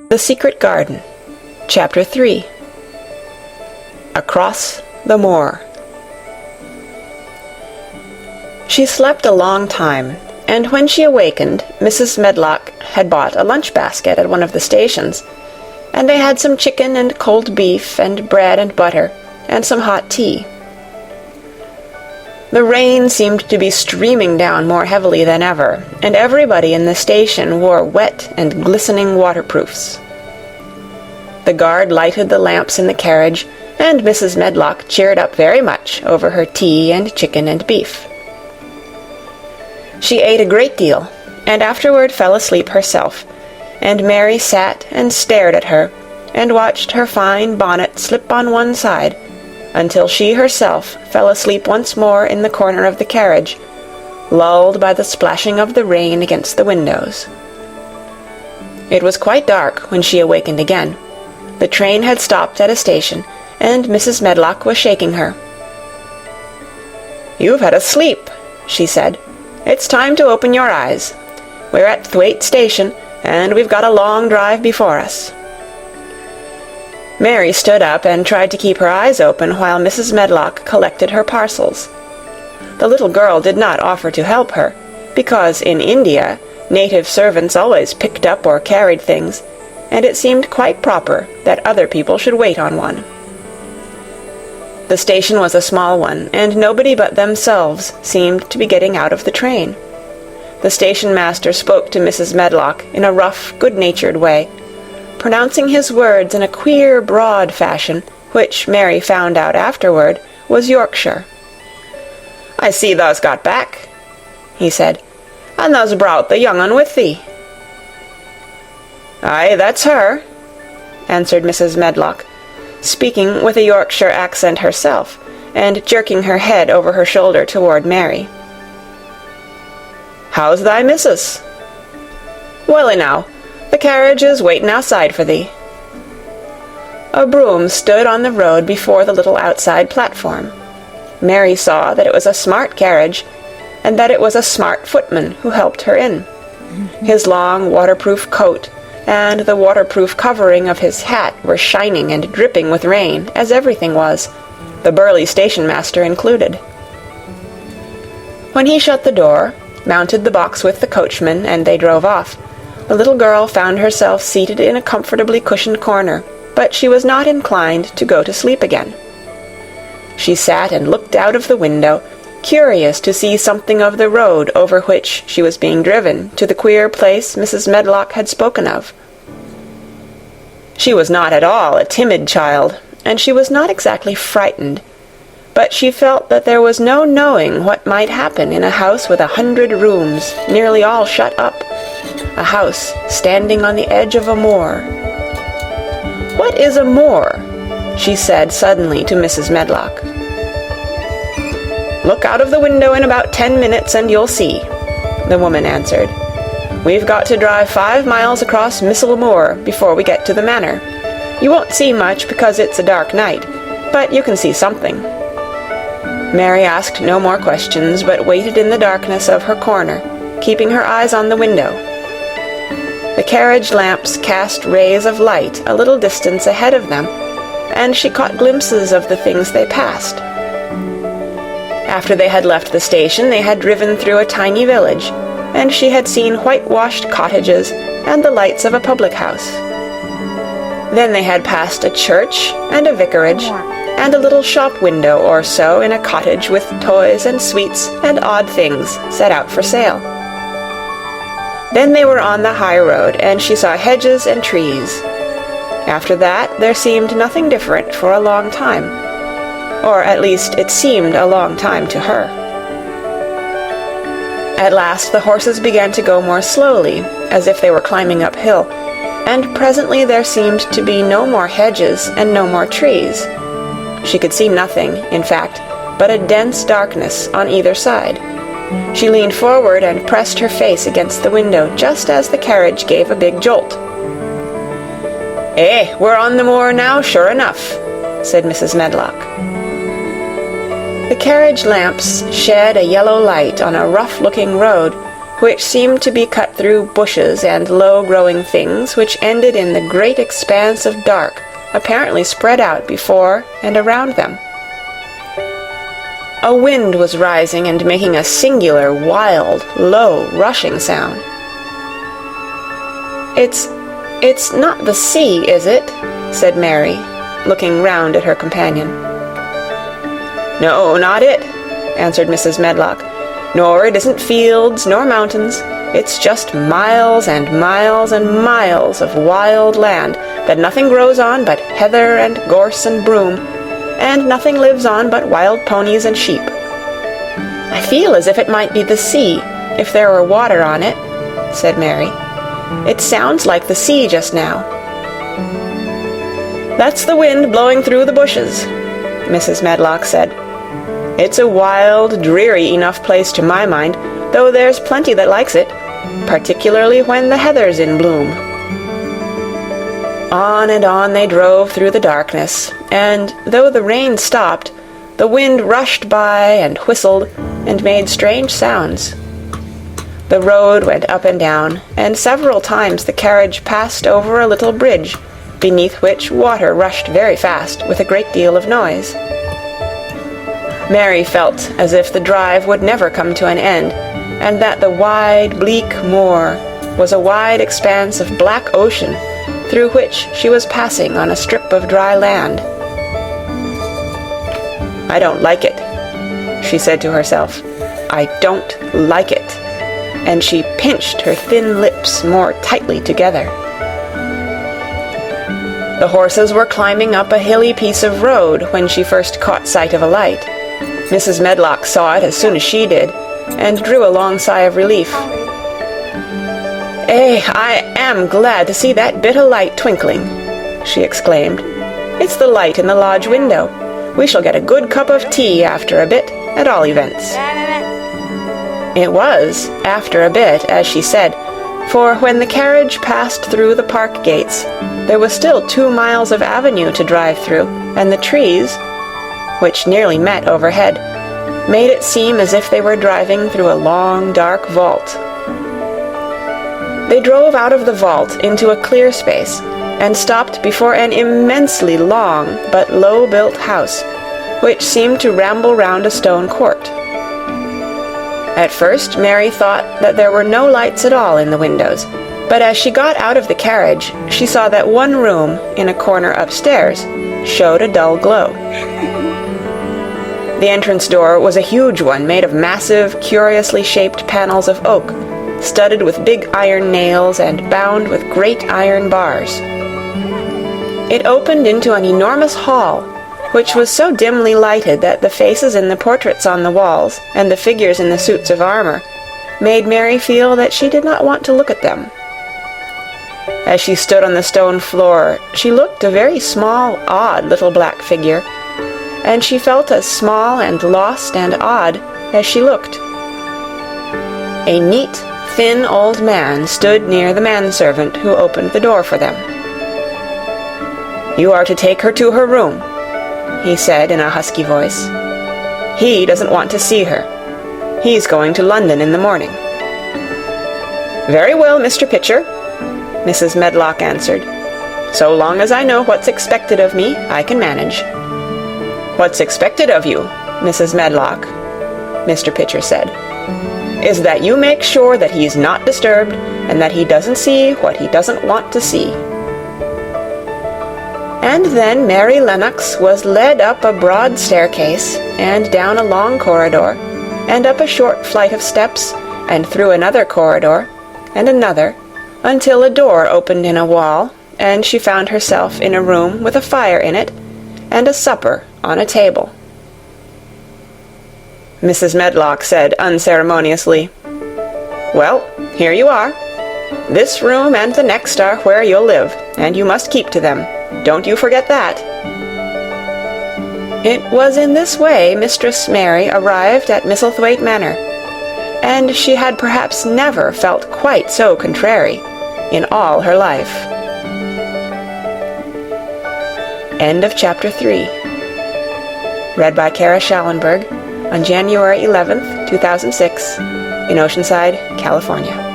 The Secret Garden, Chapter 3. Across the Moor. She slept a long time, and when she awakened, Mrs. Medlock had bought a lunch basket at one of the stations, and they had some chicken and cold beef and bread and butter and some hot tea. The rain seemed to be streaming down more heavily than ever, and everybody in the station wore wet and glistening waterproofs. The guard lighted the lamps in the carriage, and Mrs. Medlock cheered up very much over her tea and chicken and beef. She ate a great deal, and afterward fell asleep herself, and Mary sat and stared at her, and watched her fine bonnet slip on one side, until she herself fell asleep once more in the corner of the carriage, lulled by the splashing of the rain against the windows. It was quite dark when she awakened again. The train had stopped at a station, and Mrs. Medlock was shaking her. "You've had a sleep," she said. "It's time to open your eyes. We're at Thwaite Station, and we've got a long drive before us." Mary stood up and tried to keep her eyes open while Mrs. Medlock collected her parcels. The little girl did not offer to help her, because in India native servants always picked up or carried things, and it seemed quite proper that other people should wait on one. The station was a small one, and nobody but themselves seemed to be getting out of the train. The station-master spoke to Mrs. Medlock in a rough, good-natured way, pronouncing his words in a queer, broad fashion, which Mary found out afterward was Yorkshire. "I see thou's got back," he said, "and thou's brought the young un with thee." "Aye, that's her," answered Mrs. Medlock, speaking with a Yorkshire accent herself, and jerking her head over her shoulder toward Mary. "How's thy missus?" "Welly now, the carriage is waiting outside for thee." A brougham stood on the road before the little outside platform. Mary saw that it was a smart carriage, and that it was a smart footman who helped her in. His long waterproof coat and the waterproof covering of his hat were shining and dripping with rain, as everything was, the burly station-master included. When he shut the door, mounted the box with the coachman, and they drove off, the little girl found herself seated in a comfortably cushioned corner, but she was not inclined to go to sleep again. She sat and looked out of the window, curious to see something of the road over which she was being driven to the queer place Mrs. Medlock had spoken of. She was not at all a timid child, and she was not exactly frightened, but she felt that there was no knowing what might happen in a house with 100 rooms, nearly all shut up, a house standing on the edge of a moor. "What is a moor?" she said suddenly to Mrs. Medlock. "Look out of the window in about 10 minutes and you'll see," the woman answered. "We've got to drive 5 miles across Missel Moor before we get to the manor. You won't see much because it's a dark night, but you can see something." Mary asked no more questions, but waited in the darkness of her corner, keeping her eyes on the window. The carriage lamps cast rays of light a little distance ahead of them, and she caught glimpses of the things they passed. After they had left the station, they had driven through a tiny village, and she had seen whitewashed cottages and the lights of a public house. Then they had passed a church and a vicarage, and a little shop window or so in a cottage with toys and sweets and odd things set out for sale. Then they were on the high road, and she saw hedges and trees. After that, there seemed nothing different for a long time, or at least it seemed a long time to her. At last the horses began to go more slowly, as if they were climbing uphill, and presently there seemed to be no more hedges and no more trees. She could see nothing, in fact, but a dense darkness on either side. She leaned forward and pressed her face against the window just as the carriage gave a big jolt. "Eh, we're on the moor now, sure enough," said Mrs. Medlock. The carriage lamps shed a yellow light on a rough-looking road, which seemed to be cut through bushes and low-growing things which ended in the great expanse of dark, apparently spread out before and around them. A wind was rising and making a singular, wild, low, rushing sound. It's not the sea, is it?" said Mary, looking round at her companion. "No, not it," answered Mrs. Medlock. "Nor it isn't fields nor mountains. It's just miles and miles and miles of wild land that nothing grows on but heather and gorse and broom, and nothing lives on but wild ponies and sheep. I feel as if it might be the sea, if there were water on it," said Mary. "It sounds like the sea just now." "That's the wind blowing through the bushes," Mrs. Medlock said. "It's a wild, dreary enough place to my mind, though there's plenty that likes it, particularly when the heather's in bloom." On and on they drove through the darkness, and though the rain stopped, the wind rushed by and whistled and made strange sounds. The road went up and down, and several times the carriage passed over a little bridge, beneath which water rushed very fast with a great deal of noise. Mary felt as if the drive would never come to an end, and that the wide, bleak moor was a wide expanse of black ocean through which she was passing on a strip of dry land. "I don't like it," she said to herself. "I don't like it," and she pinched her thin lips more tightly together. The horses were climbing up a hilly piece of road when she first caught sight of a light. Mrs. Medlock saw it as soon as she did, and drew a long sigh of relief. I am glad to see that bit of light twinkling," she exclaimed. "It's the light in the lodge window. We shall get a good cup of tea after a bit, at all events." It was after a bit, as she said, for when the carriage passed through the park gates, there was still 2 miles of avenue to drive through, and the trees, which nearly met overhead, made it seem as if they were driving through a long, dark vault. They drove out of the vault into a clear space, and stopped before an immensely long but low-built house, which seemed to ramble round a stone court. At first Mary thought that there were no lights at all in the windows, but as she got out of the carriage, she saw that one room, in a corner upstairs, showed a dull glow. The entrance door was a huge one made of massive, curiously shaped panels of oak, studded with big iron nails and bound with great iron bars. It opened into an enormous hall, which was so dimly lighted that the faces in the portraits on the walls and the figures in the suits of armor made Mary feel that she did not want to look at them. As she stood on the stone floor, she looked a very small, odd little black figure, and she felt as small and lost and odd as she looked. A neat, thin old man stood near the manservant who opened the door for them. "You are to take her to her room," he said in a husky voice. "He doesn't want to see her. He's going to London in the morning." "Very well, Mr. Pitcher," Mrs. Medlock answered. "So long as I know what's expected of me, I can manage." "What's expected of you, Mrs. Medlock," Mr. Pitcher said, "is that you make sure that he's not disturbed and that he doesn't see what he doesn't want to see." And then Mary Lennox was led up a broad staircase and down a long corridor and up a short flight of steps and through another corridor and another until a door opened in a wall, and she found herself in a room with a fire in it and a supper on a table. Mrs. Medlock said unceremoniously, "Well, here you are. This room and the next are where you'll live, and you must keep to them. Don't you forget that." It was in this way Mistress Mary arrived at Misselthwaite Manor, and she had perhaps never felt quite so contrary in all her life. End of Chapter 3. Read by Kara Schallenberg on January 11th, 2006. in Oceanside, California.